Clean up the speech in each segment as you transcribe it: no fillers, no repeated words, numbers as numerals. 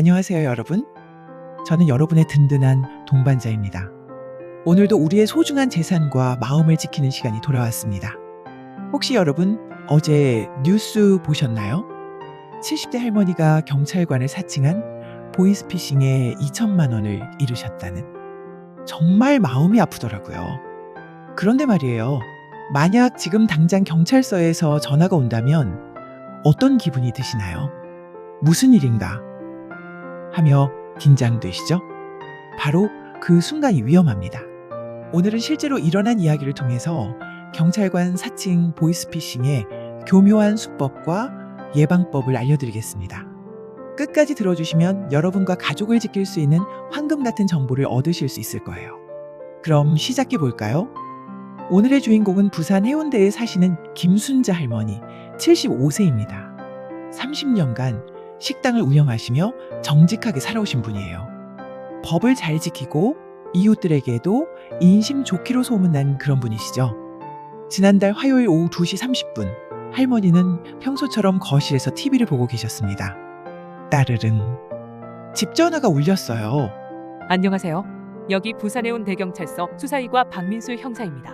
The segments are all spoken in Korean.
안녕하세요, 여러분. 저는 여러분의 든든한 동반자입니다. 오늘도 우리의 소중한 재산과 마음을 지키는 시간이 돌아왔습니다. 혹시 여러분 어제 뉴스 보셨나요? 70대 할머니가 경찰관을 사칭한 보이스피싱에 2천만 원을 잃으셨다는. 정말 마음이 아프더라고요. 그런데 말이에요. 만약 지금 당장 경찰서에서 전화가 온다면 어떤 기분이 드시나요? 무슨 일인가 하며 긴장되시죠? 바로 그 순간이 위험합니다. 오늘은 실제로 일어난 이야기를 통해서 경찰관 사칭 보이스피싱의 교묘한 수법과 예방법을 알려드리겠습니다. 끝까지 들어주시면 여러분과 가족을 지킬 수 있는 황금 같은 정보를 얻으실 수 있을 거예요. 그럼 시작해 볼까요? 오늘의 주인공은 부산 해운대에 사시는 김순자 할머니 75세입니다. 30년간 식당을 운영하시며 정직하게 살아오신 분이에요. 법을 잘 지키고 이웃들에게도 인심 좋기로 소문난 그런 분이시죠. 지난달 화요일 오후 2시 30분 할머니는 평소처럼 거실에서 TV를 보고 계셨습니다. 따르릉 집 전화가 울렸어요. 안녕하세요. 여기 부산해운대경찰서 수사이과 박민수 형사입니다.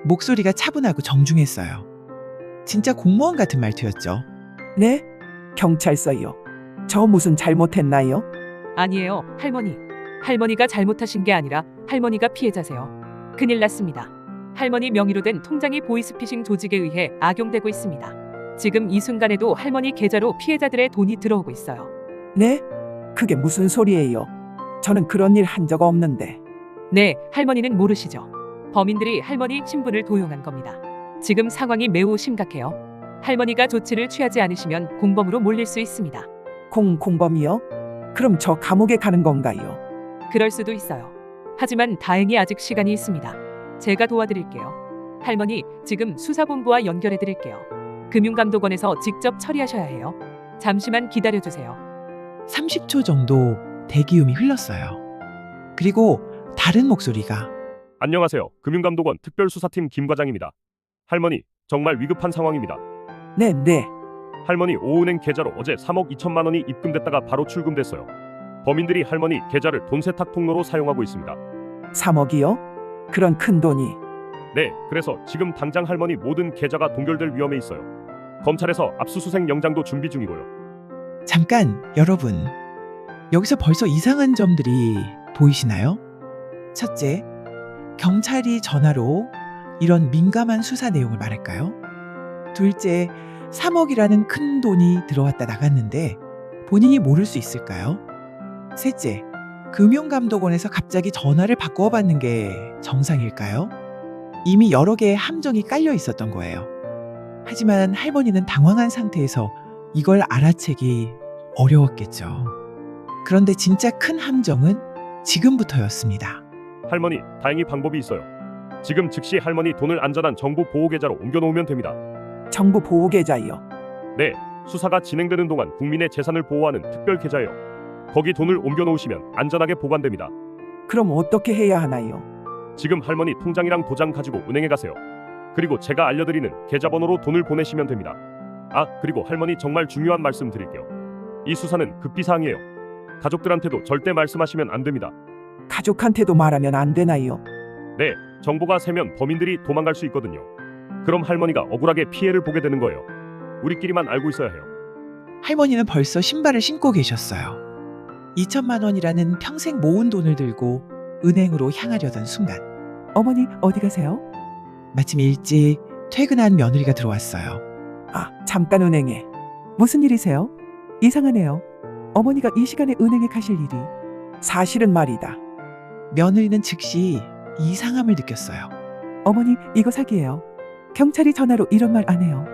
목소리가 차분하고 정중했어요. 진짜 공무원 같은 말투였죠. 네? 경찰서요. 저 무슨 잘못했나요? 아니에요, 할머니. 할머니가 잘못하신 게 아니라 할머니가 피해자세요. 큰일 났습니다. 할머니 명의로 된 통장이 보이스피싱 조직에 의해 악용되고 있습니다. 지금 이 순간에도 할머니 계좌로 피해자들의 돈이 들어오고 있어요. 네? 그게 무슨 소리예요? 저는 그런 일 한 적 없는데. 네, 할머니는 모르시죠. 범인들이 할머니 신분을 도용한 겁니다. 지금 상황이 매우 심각해요. 할머니가 조치를 취하지 않으시면 공범으로 몰릴 수 있습니다. 공범이요? 그럼 저 감옥에 가는 건가요? 그럴 수도 있어요. 하지만 다행히 아직 시간이 있습니다. 제가 도와드릴게요. 할머니, 지금 수사본부와 연결해드릴게요. 금융감독원에서 직접 처리하셔야 해요. 잠시만 기다려주세요. 30초 정도 대기음이 흘렀어요. 그리고 다른 목소리가 안녕하세요. 금융감독원 특별수사팀 김 과장입니다. 할머니, 정말 위급한 상황입니다. 네. 할머니 오은행 계좌로 어제 3억 2천만 원이 입금됐다가 바로 출금됐어요. 범인들이 할머니 계좌를 돈 세탁 통로로 사용하고 있습니다. 3억이요? 그런 큰 돈이. 네, 그래서 지금 당장 할머니 모든 계좌가 동결될 위험에 있어요. 검찰에서 압수수색 영장도 준비 중이고요. 잠깐 여러분, 여기서 벌써 이상한 점들이 보이시나요? 첫째, 경찰이 전화로 이런 민감한 수사 내용을 말할까요? 둘째, 3억이라는 큰 돈이 들어왔다 나갔는데 본인이 모를 수 있을까요? 셋째, 금융감독원에서 갑자기 전화를 바꿔받는 게 정상일까요? 이미 여러 개의 함정이 깔려 있었던 거예요. 하지만 할머니는 당황한 상태에서 이걸 알아채기 어려웠겠죠. 그런데 진짜 큰 함정은 지금부터였습니다. 할머니, 다행히 방법이 있어요. 지금 즉시 할머니 돈을 안전한 정부 보호 계좌로 옮겨놓으면 됩니다. 정부 보호 계좌요. 네, 수사가 진행되는 동안 국민의 재산을 보호하는 특별 계좌예요. 거기 돈을 옮겨놓으시면 안전하게 보관됩니다. 그럼 어떻게 해야 하나요? 지금 할머니 통장이랑 도장 가지고 은행에 가세요. 그리고 제가 알려드리는 계좌번호로 돈을 보내시면 됩니다. 아, 그리고 할머니 정말 중요한 말씀 드릴게요. 이 수사는 급비사항이에요. 가족들한테도 절대 말씀하시면 안 됩니다. 가족한테도 말하면 안 되나요? 네, 정보가 새면 범인들이 도망갈 수 있거든요. 그럼 할머니가 억울하게 피해를 보게 되는 거예요. 우리끼리만 알고 있어야 해요. 할머니는 벌써 신발을 신고 계셨어요. 2천만 원이라는 평생 모은 돈을 들고 은행으로 향하려던 순간 어머니 어디 가세요? 마침 일찍 퇴근한 며느리가 들어왔어요. 아, 잠깐 은행에. 무슨 일이세요? 이상하네요. 어머니가 이 시간에 은행에 가실 일이. 사실은 말이다. 며느리는 즉시 이상함을 느꼈어요. 어머니 이거 사기예요. 경찰이 전화로 이런 말 안 해요.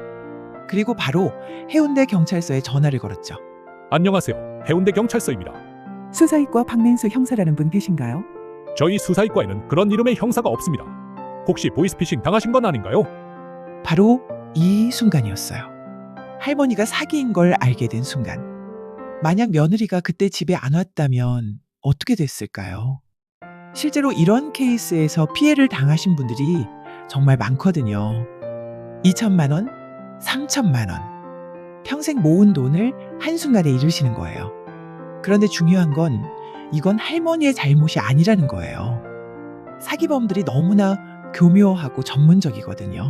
그리고 바로 해운대 경찰서에 전화를 걸었죠. 안녕하세요. 해운대 경찰서입니다. 수사이과 박민수 형사라는 분 계신가요? 저희 수사이과에는 그런 이름의 형사가 없습니다. 혹시 보이스피싱 당하신 건 아닌가요? 바로 이 순간이었어요. 할머니가 사기인 걸 알게 된 순간. 만약 며느리가 그때 집에 안 왔다면 어떻게 됐을까요? 실제로 이런 케이스에서 피해를 당하신 분들이 정말 많거든요. 2천만 원, 3천만 원. 평생 모은 돈을 한순간에 잃으시는 거예요. 그런데 중요한 건 이건 할머니의 잘못이 아니라는 거예요. 사기범들이 너무나 교묘하고 전문적이거든요.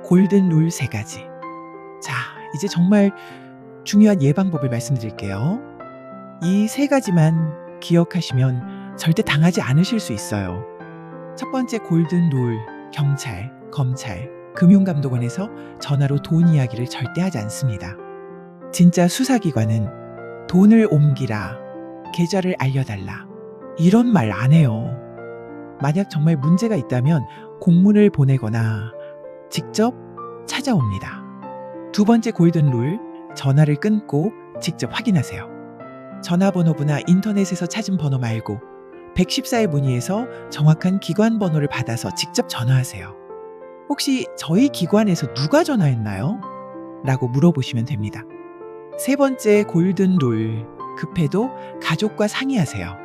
골든 룰 3가지. 자, 이제 정말 중요한 예방법을 말씀드릴게요. 이 3가지만 기억하시면 절대 당하지 않으실 수 있어요. 첫 번째 골든 룰, 경찰, 검찰, 금융감독원에서 전화로 돈 이야기를 절대 하지 않습니다. 진짜 수사기관은 돈을 옮기라, 계좌를 알려달라, 이런 말 안 해요. 만약 정말 문제가 있다면 공문을 보내거나 직접 찾아옵니다. 두 번째 골든 룰, 전화를 끊고 직접 확인하세요. 전화번호부나 인터넷에서 찾은 번호 말고 114에 문의해서 정확한 기관 번호를 받아서 직접 전화하세요. 혹시 저희 기관에서 누가 전화했나요? 라고 물어보시면 됩니다. 세 번째 골든 룰, 급해도 가족과 상의하세요.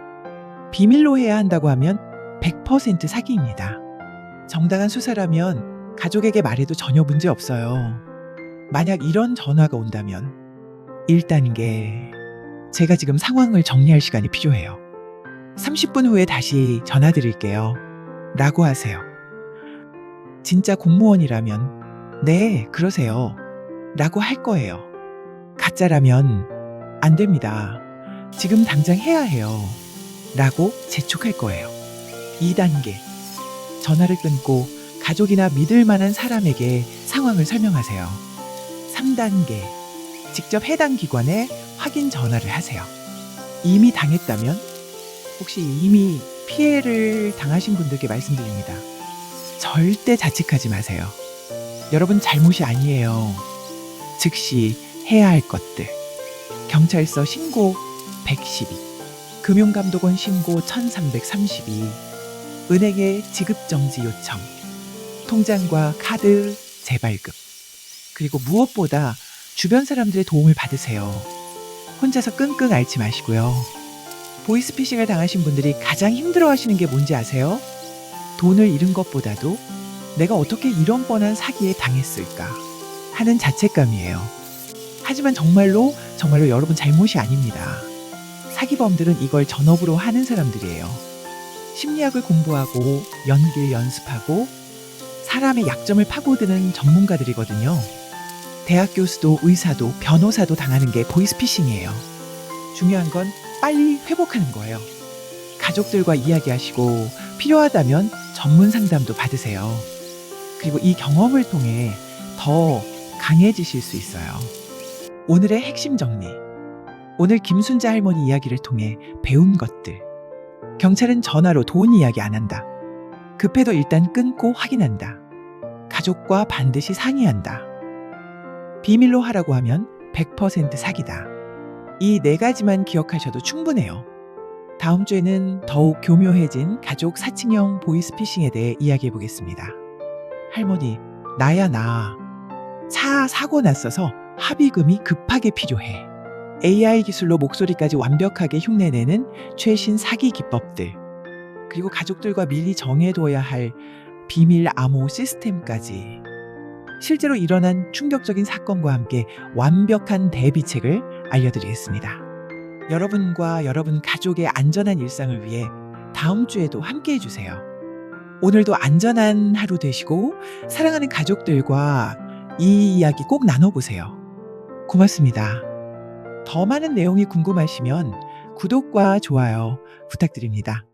비밀로 해야 한다고 하면 100% 사기입니다. 정당한 수사라면 가족에게 말해도 전혀 문제 없어요. 만약 이런 전화가 온다면 1단계, 제가 지금 상황을 정리할 시간이 필요해요. 30분 후에 다시 전화 드릴게요. 라고 하세요. 진짜 공무원이라면 네, 그러세요. 라고 할 거예요. 가짜라면 안 됩니다. 지금 당장 해야 해요. 라고 재촉할 거예요. 2단계, 전화를 끊고 가족이나 믿을 만한 사람에게 상황을 설명하세요. 3단계, 직접 해당 기관에 확인 전화를 하세요. 이미 당했다면, 혹시 이미 피해를 당하신 분들께 말씀드립니다. 절대 자책하지 마세요. 여러분 잘못이 아니에요. 즉시 해야 할 것들. 경찰서 신고 112, 금융감독원 신고 1332, 은행에 지급정지 요청, 통장과 카드 재발급. 그리고 무엇보다 주변 사람들의 도움을 받으세요. 혼자서 끙끙 앓지 마시고요. 보이스피싱을 당하신 분들이 가장 힘들어하시는 게 뭔지 아세요? 돈을 잃은 것보다도 내가 어떻게 이런 뻔한 사기에 당했을까 하는 자책감이에요. 하지만 정말로 여러분 잘못이 아닙니다. 사기범들은 이걸 전업으로 하는 사람들이에요. 심리학을 공부하고 연기를 연습하고 사람의 약점을 파고드는 전문가들이거든요. 대학 교수도 의사도 변호사도 당하는 게 보이스피싱이에요. 중요한 건 빨리 회복하는 거예요. 가족들과 이야기하시고 필요하다면 전문 상담도 받으세요. 그리고 이 경험을 통해 더 강해지실 수 있어요. 오늘의 핵심 정리. 오늘 김순자 할머니 이야기를 통해 배운 것들. 경찰은 전화로 돈 이야기 안 한다. 급해도 일단 끊고 확인한다. 가족과 반드시 상의한다. 비밀로 하라고 하면 100% 사기다. 이 4가지만 기억하셔도 충분해요. 다음 주에는 더욱 교묘해진 가족 사칭형 보이스피싱에 대해 이야기해 보겠습니다. 할머니, 나야 나. 차 사고 났어서 합의금이 급하게 필요해. AI 기술로 목소리까지 완벽하게 흉내내는 최신 사기 기법들. 그리고 가족들과 미리 정해둬야 할 비밀 암호 시스템까지. 실제로 일어난 충격적인 사건과 함께 완벽한 대비책을 알려드리겠습니다. 여러분과 여러분 가족의 안전한 일상을 위해 다음 주에도 함께 해주세요. 오늘도 안전한 하루 되시고 사랑하는 가족들과 이 이야기 꼭 나눠보세요. 고맙습니다. 더 많은 내용이 궁금하시면 구독과 좋아요 부탁드립니다.